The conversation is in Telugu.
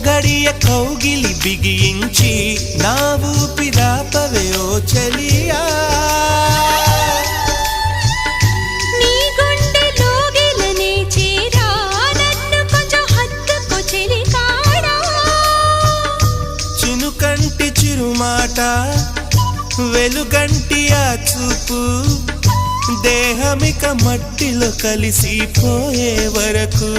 గడియ కౌగిలి బిగించి నా ఊపిరాపవే ఓ చలియా నీ గుండెలో గిలనే చేరా నన్ను కొంచెం హత్తుకో చెలికాడా చినుకంటి చిరుమాట వెలుగంటి ఆ చూపు దేహమిక మట్టిలో కలిసిపోయే వరకు